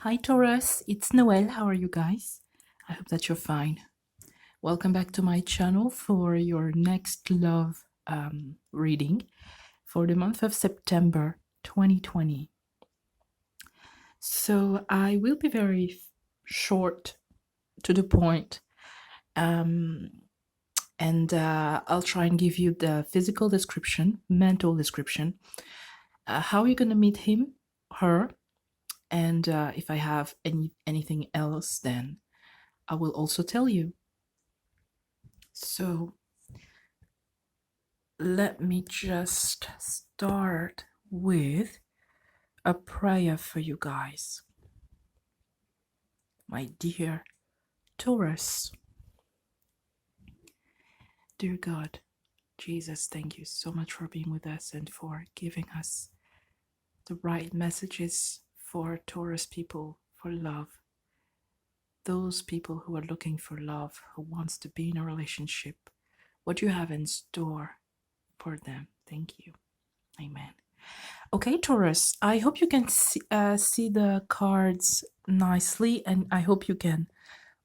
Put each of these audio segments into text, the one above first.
Hi Taurus, it's Noël. How are you guys? I hope that you're fine. Welcome back to my channel for your next love reading for the month of September 2020. So I will be very short, to the point, and I'll try and give you the physical description, mental description, how you're going to meet him, her, and if I have anything else, then I will also tell you. So let me just start with a prayer for you guys. My dear Taurus, dear God, Jesus, thank you so much for being with us and for giving us the right messages for Taurus people, for love. Those people who are looking for love, who wants to be in a relationship, what you have in store for them. Thank you. Amen. Okay, Taurus, I hope you can see the cards nicely, and I hope you can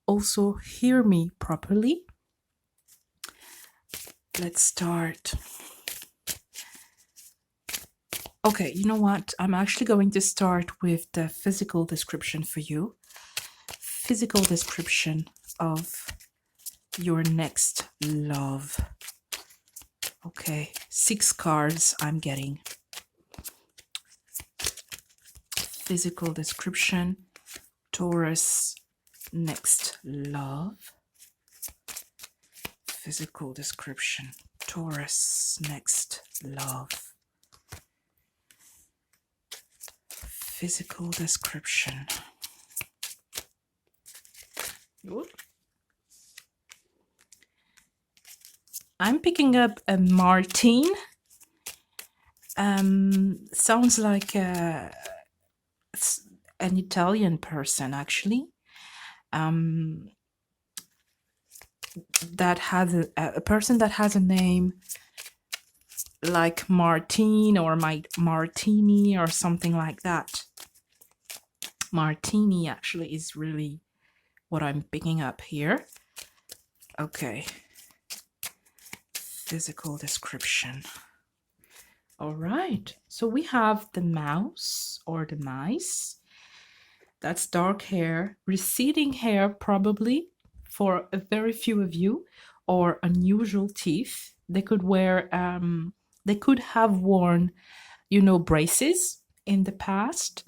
also hear me properly. Let's start. Okay, you know what? I'm actually going to start with the physical description for you. Physical description of your next love. Okay, 6 cards I'm getting. Physical description, Taurus, next love. Physical description, Taurus, next love. Physical description. Whoop. I'm picking up a Martine. Sounds like an Italian person, actually. That has a person that has a name like Martine or Martini or something like that. Martini actually is really what I'm picking up here. Okay. Physical description. All right. So we have the mouse or the mice. That's dark hair, receding hair probably for a very few of you, or unusual teeth. They could wear, they could have worn, braces in the past.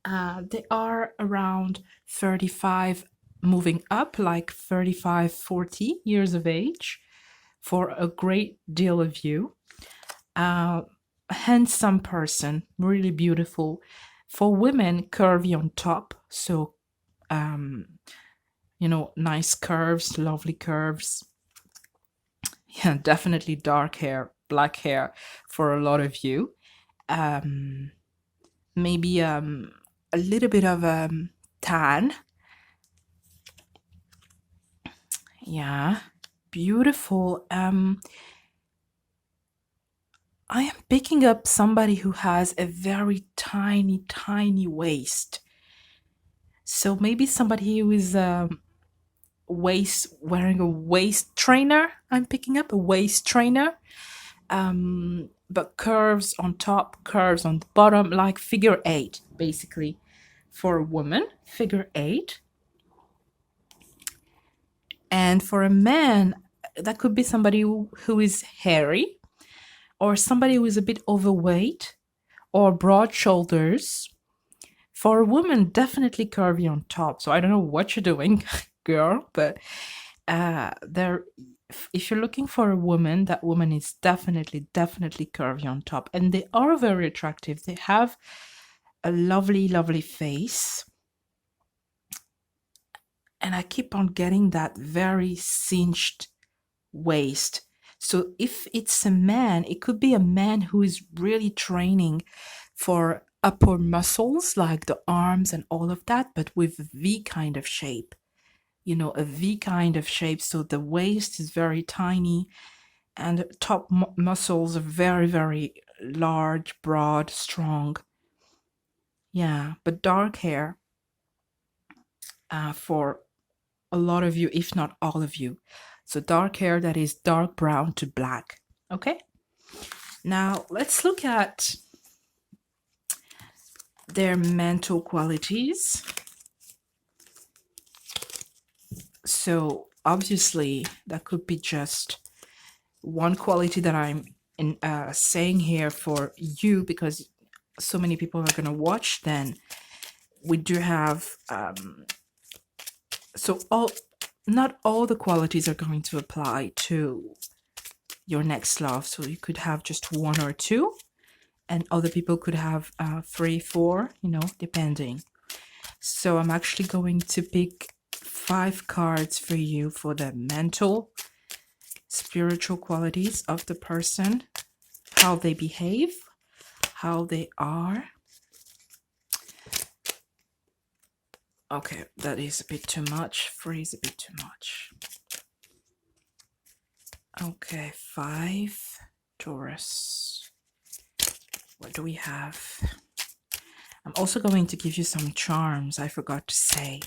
They are around 35, moving up, like 35, 40 years of age for a great deal of you. Handsome person, really beautiful. For women, curvy on top, so nice curves, lovely curves. Yeah, definitely dark hair, black hair for a lot of you. Maybe a little bit of tan. Yeah, beautiful. I am picking up somebody who has a very tiny, tiny waist. So maybe somebody who is wearing a waist trainer. I'm picking up a waist trainer. But curves on top, curves on the bottom, like figure 8, basically. For a woman, figure 8. And for a man, that could be somebody who is hairy, or somebody who is a bit overweight, or broad shoulders. For a woman, definitely curvy on top. So I don't know what you're doing, girl, but if you're looking for a woman, that woman is definitely curvy on top. And they are very attractive. They have a lovely, lovely face. And I keep on getting that very cinched waist. So if it's a man, it could be a man who is really training for upper muscles, like the arms and all of that, but with a V kind of shape. A V kind of shape. So the waist is very tiny and the top muscles are very, very large, broad, strong. Yeah, but dark hair for a lot of you, if not all of you. So dark hair that is dark brown to black. Okay. Now let's look at their mental qualities. So obviously that could be just one quality that I'm saying here for you, because so many people are going to watch. Then we do have so all not all the qualities are going to apply to your next love. So you could have just one or two, and other people could have three, four, depending. So I'm actually going to pick 5 cards for you for the mental, spiritual qualities of the person, how they behave, how they are. Okay, that is a bit too much. 3 is a bit too much. Okay, 5, Taurus. What do we have? I'm also going to give you some charms, I forgot to say.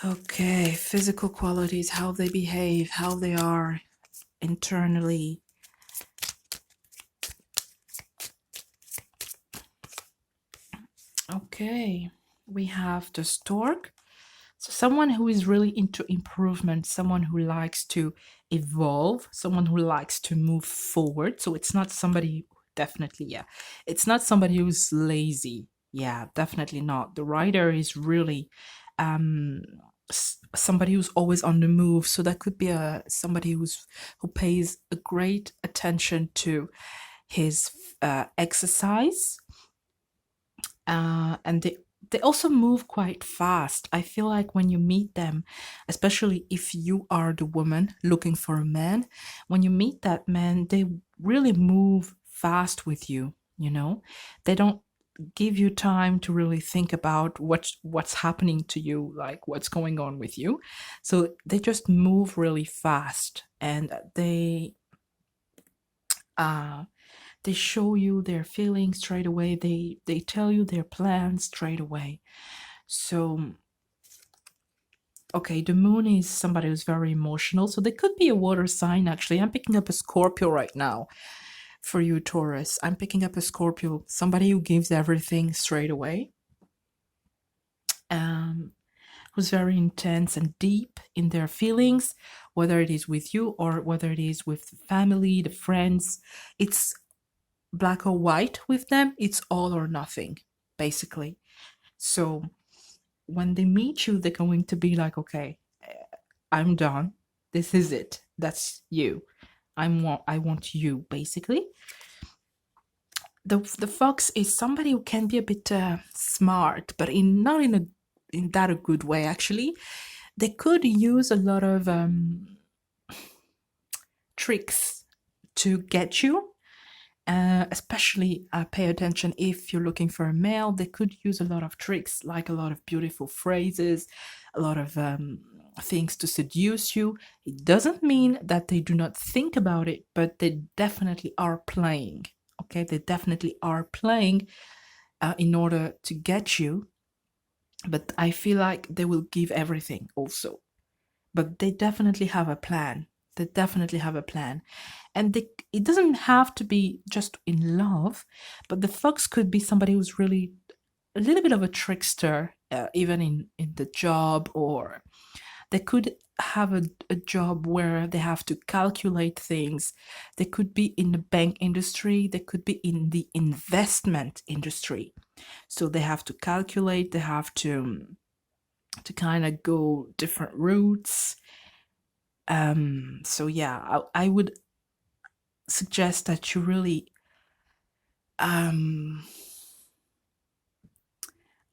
Okay, physical qualities, how they behave, how they are internally. Okay, we have the stork. So someone who is really into improvement, someone who likes to evolve, someone who likes to move forward. So it's not somebody, definitely, yeah. It's not somebody who's lazy. Yeah, definitely not. The writer is really somebody who's always on the move. So that could be somebody who pays a great attention to his exercise. And they also move quite fast. I feel like when you meet them, especially if you are the woman looking for a man, when you meet that man, they really move fast with you, They don't give you time to really think about what's happening to you, like what's going on with you. So they just move really fast, and they show you their feelings straight away. They tell you their plans straight away. So okay, the moon is somebody who's very emotional. So they could be a water sign, actually. I'm picking up a Scorpio right now for you, Taurus. I'm picking up a Scorpio, somebody who gives everything straight away. Who's very intense and deep in their feelings, whether it is with you or whether it is with the family, the friends. It's black or white with them. It's all or nothing, basically. So when they meet you, they're going to be like, okay, I'm done. This is it. That's you. I want you, basically. The fox is somebody who can be a bit smart, but not in that a good way, actually. They could use a lot of tricks to get you. Especially pay attention if you're looking for a male. They could use a lot of tricks, like a lot of beautiful phrases, a lot of things to seduce you. It doesn't mean that they do not think about it, but they definitely are playing. Okay, they definitely are playing in order to get you. But I feel like they will give everything also. But they definitely have a plan. They definitely have a plan. And it doesn't have to be just in love, but the fox could be somebody who's really a little bit of a trickster, even in the job, or they could have a job where they have to calculate things. They could be in the bank industry, they could be in the investment industry. So they have to calculate, they have to kind of go different routes. So yeah, I would suggest that you really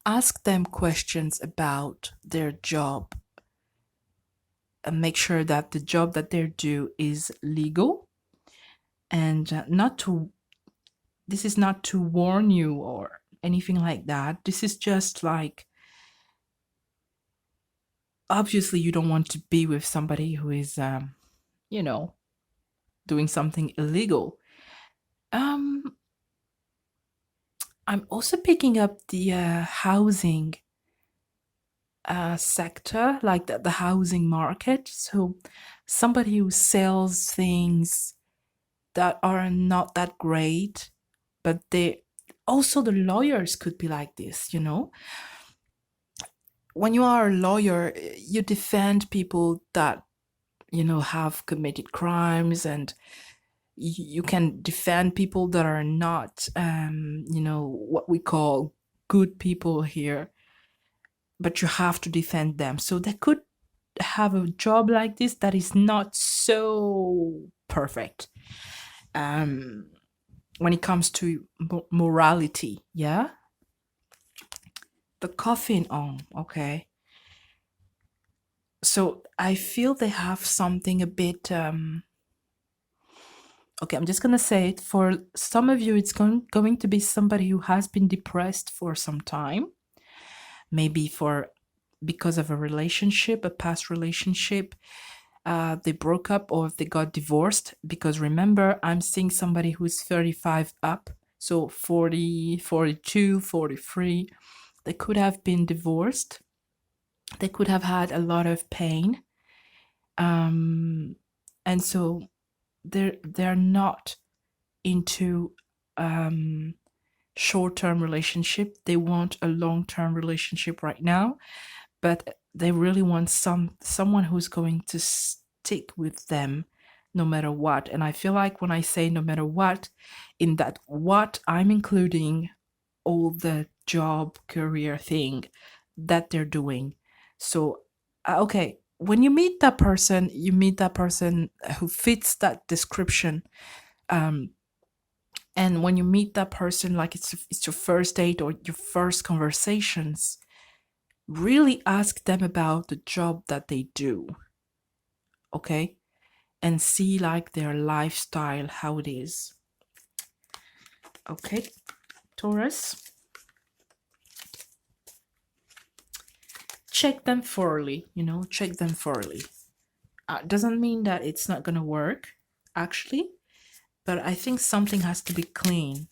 ask them questions about their job and make sure that the job that they do is legal, and this is not to warn you or anything like that. This is just like, obviously you don't want to be with somebody who is doing something illegal. I'm also picking up the housing sector, like the housing market. So somebody who sells things that are not that great, but they also, the lawyers could be like this, you know. When you are a lawyer, you defend people that, you know, have committed crimes, and you can defend people that are not, you know, what we call good people here, but you have to defend them. So they could have a job like this that is not so perfect, um, when it comes to morality. Yeah, the coffin on. Okay, so I feel they have something a bit. Okay, I'm just gonna say it. For some of you, it's going to be somebody who has been depressed for some time, maybe for because of a relationship, a past relationship. They broke up or they got divorced. Because remember, I'm seeing somebody who's 35 up, so 40, 42, 43. They could have been divorced. They could have had a lot of pain, and so they're not into short-term relationship. They want a long-term relationship right now, but they really want someone who's going to stick with them no matter what. And I feel like when I say no matter what, in that what, I'm including all the job career thing that they're doing. So okay, when you meet that person, you meet that person who fits that description. um, and when you meet that person, like it's your first date or your first conversations, really ask them about the job that they do, okay? And see like their lifestyle, how it is. Okay, Taurus. Check them thoroughly, you know, check them thoroughly. Doesn't mean that it's not gonna work, actually, but I think something has to be clean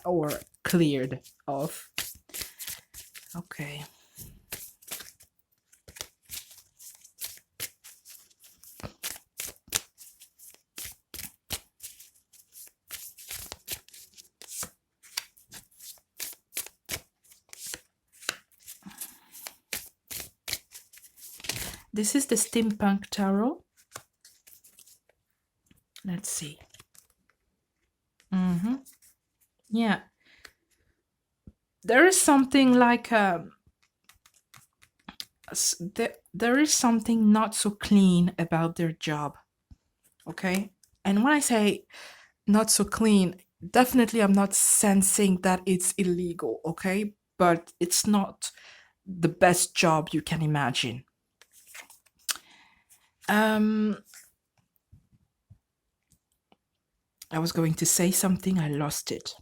or cleared off. Okay. This is the Steampunk Tarot. Let's see. Yeah. There is something like there is something not so clean about their job. Okay? And when I say not so clean, definitely I'm not sensing that it's illegal, okay? But it's not the best job you can imagine. I was going to say something, I lost it.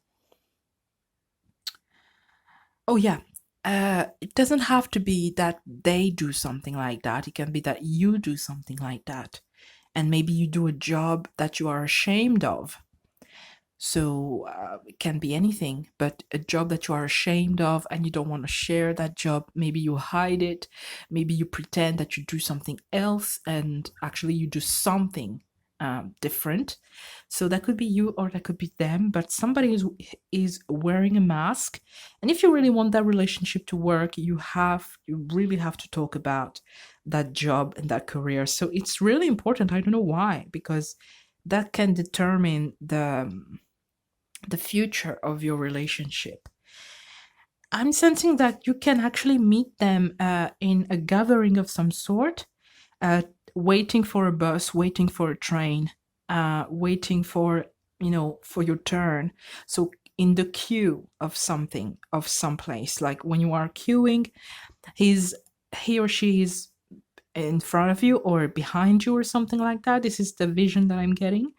Oh, yeah. It doesn't have to be that they do something like that. It can be that you do something like that. And maybe you do a job that you are ashamed of. So it can be anything, but a job that you are ashamed of and you don't want to share that job. Maybe you hide it. Maybe you pretend that you do something else and actually you do something different. So that could be you or that could be them, but somebody is wearing a mask. And if you really want that relationship to work, you really have to talk about that job and that career. So it's really important. I don't know why, because that can determine the future of your relationship. I'm sensing that you can actually meet them in a gathering of some sort, waiting for a bus, waiting for a train, waiting for, you know, for your turn. So in the queue of something, of some place, like when you are queuing, he or she is in front of you or behind you or something like that. This is the vision that I'm getting.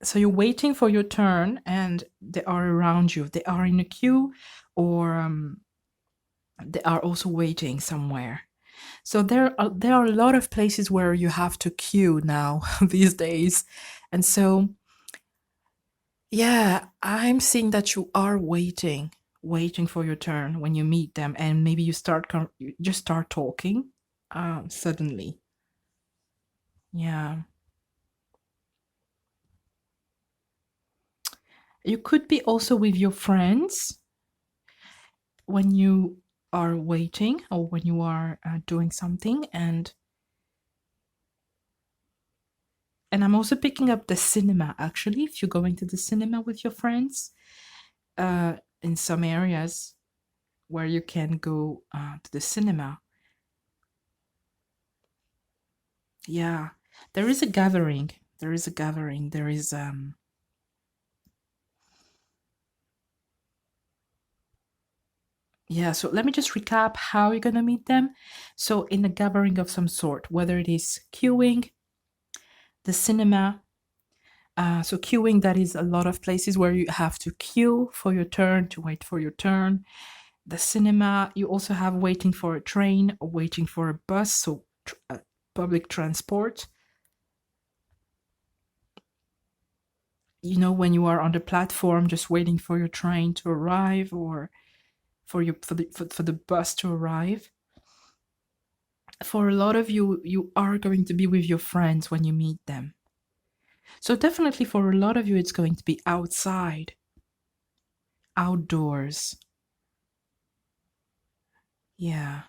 So you're waiting for your turn and they are around you. They are in a queue or they are also waiting somewhere. So there are a lot of places where you have to queue now these days. And so Yeah, I'm seeing that you are waiting for your turn when you meet them, and maybe you just start talking suddenly. Yeah. You could be also with your friends when you are waiting or when you are doing something, and I'm also picking up the cinema actually if you're going to the cinema with your friends in some areas where you can go to the cinema. Yeah, there is a gathering. There is a gathering. There is yeah, so let me just recap how you're gonna meet them. So in a gathering of some sort, whether it is queuing, the cinema. So queuing, that is a lot of places where you have to queue for your turn, to wait for your turn. The cinema, you also have waiting for a train or waiting for a bus, so public transport. You know, when you are on the platform just waiting for your train to arrive or for the bus to arrive. For a lot of you, you are going to be with your friends when you meet them. So definitely for a lot of you, it's going to be outside, outdoors. Yeah.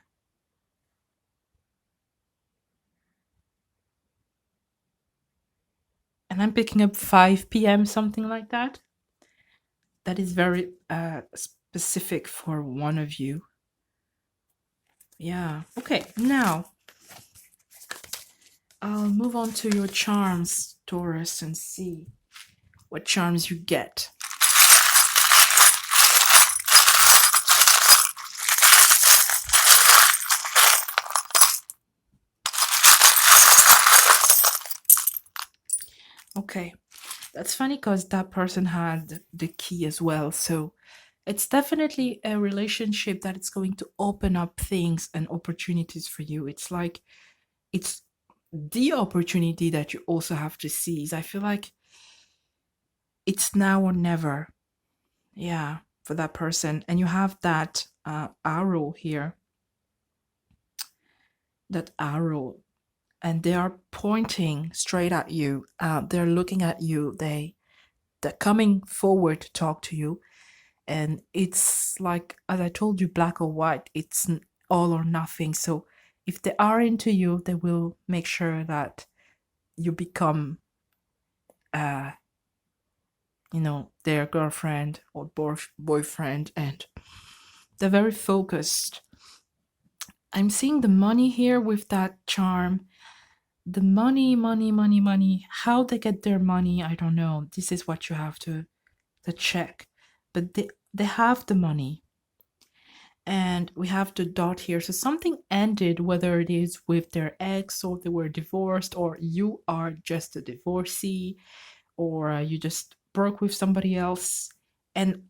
And I'm picking up 5 p.m., something like that. That is very specific for one of you. Yeah. Okay, now I'll move on to your charms, Taurus, and see what charms you get. Okay, that's funny because that person had the key as well. So it's definitely a relationship that it's going to open up things and opportunities for you. It's like it's the opportunity that you also have to seize. I feel like it's now or never. Yeah, for that person. And you have that arrow here, that arrow, and they are pointing straight at you. They're looking at you. They're coming forward to talk to you. And it's like, as I told you, black or white. It's all or nothing. So if they are into you, they will make sure that you become, uh, their girlfriend or boyfriend, and they're very focused. I'm seeing the money here with that charm. The money, money, money, money. How they get their money, I don't know. This is what you have to check. But they have the money. And we have the dot here. So something ended, whether it is with their ex or they were divorced, or you are just a divorcee, or you just broke with somebody else. And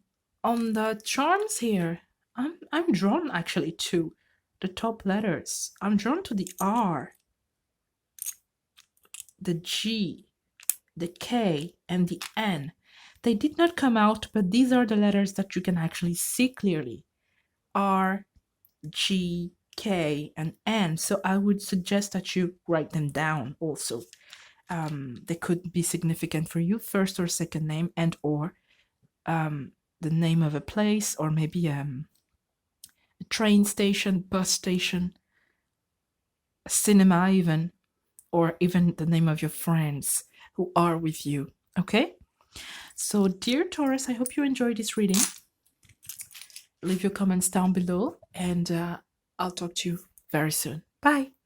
on the charms here, I'm drawn actually to the top letters. I'm drawn to the R, the G, the K, and the N. They did not come out, but these are the letters that you can actually see clearly. R, G, K, and N. So I would suggest that you write them down also. They could be significant for you, first or second name, and or the name of a place, or maybe a train station, bus station, a cinema even, or even the name of your friends who are with you. Okay? So, dear Taurus, I hope you enjoyed this reading. Leave your comments down below, and I'll talk to you very soon. Bye.